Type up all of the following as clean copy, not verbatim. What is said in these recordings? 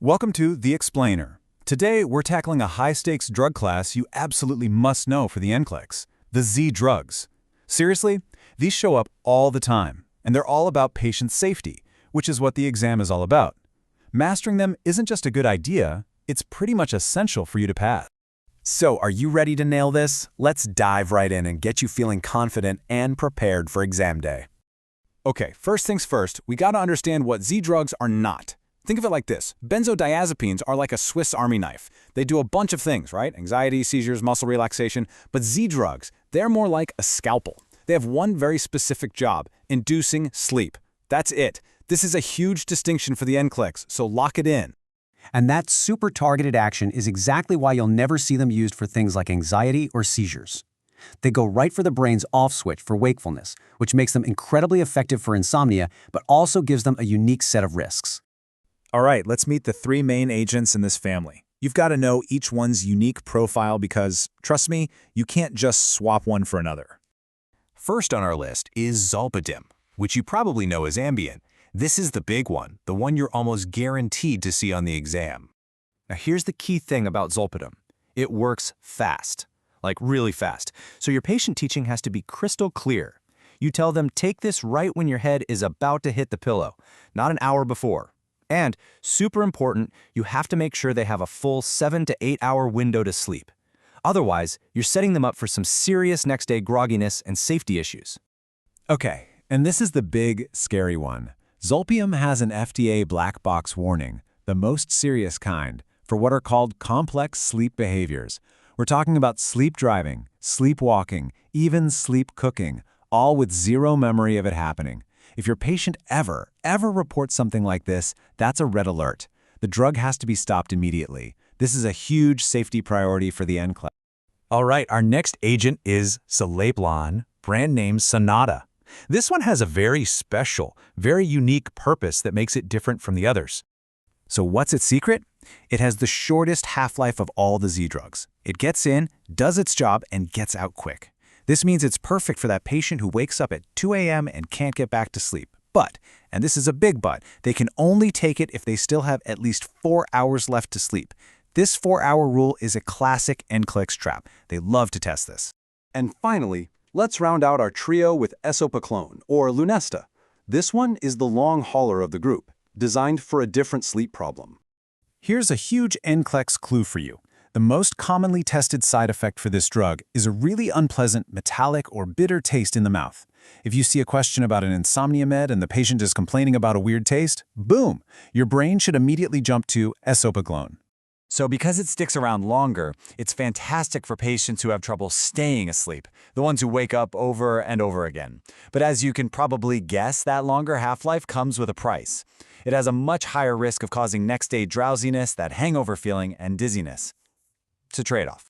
Welcome to The Explainer. Today, we're tackling a high-stakes drug class you absolutely must know for the NCLEX, the Z-drugs. Seriously, these show up all the time, and they're all about patient safety, which is what the exam is all about. Mastering them isn't just a good idea, it's pretty much essential for you to pass. So, are you ready to nail this? Let's dive right in and get you feeling confident and prepared for exam day. Okay, first things first, we gotta understand what Z-drugs are not. Think of it like this. Benzodiazepines are like a Swiss Army knife. They do a bunch of things, right? Anxiety, seizures, muscle relaxation. But Z-drugs, they're more like a scalpel. They have one very specific job, inducing sleep. That's it. This is a huge distinction for the NCLEX, so lock it in. And that super targeted action is exactly why you'll never see them used for things like anxiety or seizures. They go right for the brain's off switch for wakefulness, which makes them incredibly effective for insomnia, but also gives them a unique set of risks. All right, let's meet the three main agents in this family. You've got to know each one's unique profile because, trust me, you can't just swap one for another. First on our list is Zolpidem, which you probably know as Ambien. This is the big one, the one you're almost guaranteed to see on the exam. Now here's the key thing about Zolpidem. It works fast, like really fast. So your patient teaching has to be crystal clear. You tell them take this right when your head is about to hit the pillow, not an hour before. And, super important, you have to make sure they have a full 7 to 8 hour window to sleep. Otherwise, you're setting them up for some serious next day grogginess and safety issues. Okay, and this is the big, scary one. Zolpidem has an FDA black box warning, the most serious kind, for what are called complex sleep behaviors. We're talking about sleep driving, sleepwalking, even sleep cooking, all with zero memory of it happening. If your patient ever reports something like this, that's a red alert. The drug has to be stopped immediately. This is a huge safety priority for the NCLEX. All right, our next agent is Zaleplon, brand name Sonata. This one has a very special, very unique purpose that makes it different from the others. So what's its secret? It has the shortest half-life of all the Z-drugs. It gets in, does its job, and gets out quick. This means it's perfect for that patient who wakes up at 2 a.m. and can't get back to sleep. But, and this is a big but, they can only take it if they still have at least 4 hours left to sleep. This 4-hour rule is a classic NCLEX trap. They love to test this. And finally, let's round out our trio with Eszopiclone, or Lunesta. This one is the long hauler of the group, designed for a different sleep problem. Here's a huge NCLEX clue for you. The most commonly tested side effect for this drug is a really unpleasant metallic or bitter taste in the mouth. If you see a question about an insomnia med and the patient is complaining about a weird taste, boom, your brain should immediately jump to Eszopiclone. So because it sticks around longer, it's fantastic for patients who have trouble staying asleep, the ones who wake up over and over again. But as you can probably guess, that longer half-life comes with a price. It has a much higher risk of causing next-day drowsiness, that hangover feeling, and dizziness. It's a trade-off.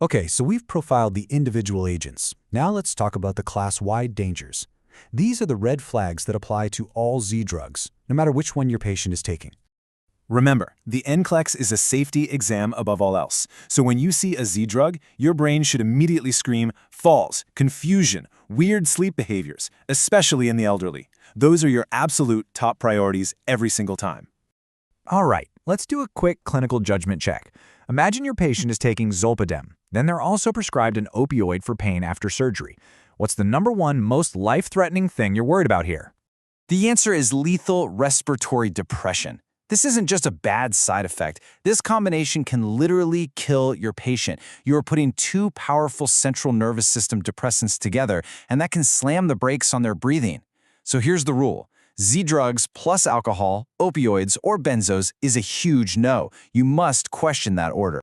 Okay, so we've profiled the individual agents. Now let's talk about the class-wide dangers. These are the red flags that apply to all Z-drugs, no matter which one your patient is taking. Remember, the NCLEX is a safety exam above all else. So when you see a Z-drug, your brain should immediately scream falls, confusion, weird sleep behaviors, especially in the elderly. Those are your absolute top priorities every single time. All right, let's do a quick clinical judgment check. Imagine your patient is taking Zolpidem. Then they're also prescribed an opioid for pain after surgery. What's the #1 most life-threatening thing you're worried about here? The answer is lethal respiratory depression. This isn't just a bad side effect. This combination can literally kill your patient. You are putting two powerful central nervous system depressants together, and that can slam the brakes on their breathing. So here's the rule. Z-drugs plus alcohol, opioids, or benzos is a huge no. You must question that order.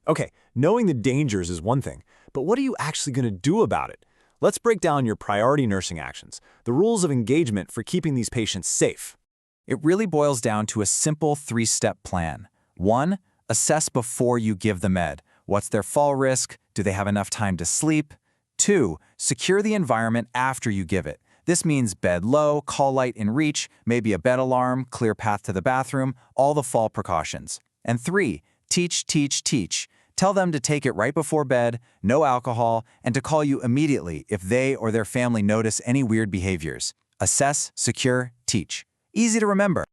Okay, knowing the dangers is one thing, but what are you actually going to do about it? Let's break down your priority nursing actions, the rules of engagement for keeping these patients safe. It really boils down to a simple 3-step plan. 1. Assess before you give the med. What's their fall risk? Do they have enough time to sleep? 2. Secure the environment after you give it. This means bed low, call light in reach, maybe a bed alarm, clear path to the bathroom, all the fall precautions. And 3. Teach, teach, teach. Tell them to take it right before bed, no alcohol, and to call you immediately if they or their family notice any weird behaviors. Assess, secure, teach. Easy to remember.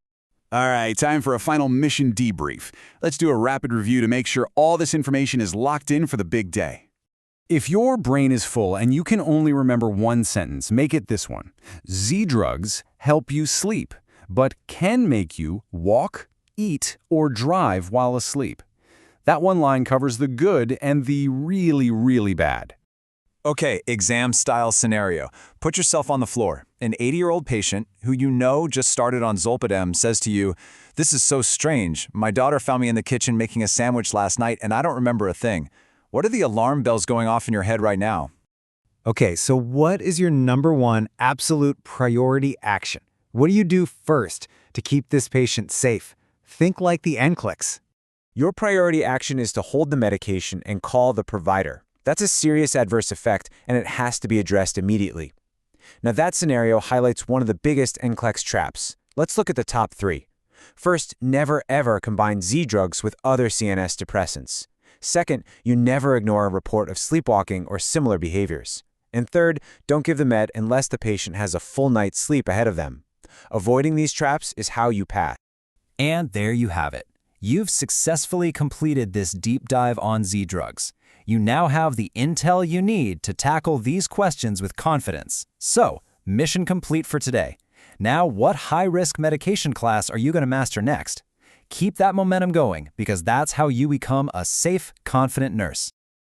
All right, time for a final mission debrief. Let's do a rapid review to make sure all this information is locked in for the big day. If your brain is full and you can only remember one sentence, make it this one. Z-drugs help you sleep, but can make you walk, eat, or drive while asleep. That one line covers the good and the really, really bad. Okay, exam-style scenario. Put yourself on the floor. An 80-year-old patient who you know just started on Zolpidem says to you, "This is so strange. My daughter found me in the kitchen making a sandwich last night and I don't remember a thing." What are the alarm bells going off in your head right now? Okay, so what is your number one absolute priority action? What do you do first to keep this patient safe? Think like the NCLEX. Your priority action is to hold the medication and call the provider. That's a serious adverse effect, and it has to be addressed immediately. Now, that scenario highlights one of the biggest NCLEX traps. Let's look at the top 3. First, never ever combine Z-drugs with other CNS depressants. Second, you never ignore a report of sleepwalking or similar behaviors. And third, don't give the med unless the patient has a full night's sleep ahead of them. Avoiding these traps is how you pass. And there you have it. You've successfully completed this deep dive on Z-drugs. You now have the intel you need to tackle these questions with confidence. So, mission complete for today. Now, what high-risk medication class are you going to master next? Keep that momentum going, because that's how you become a safe, confident nurse.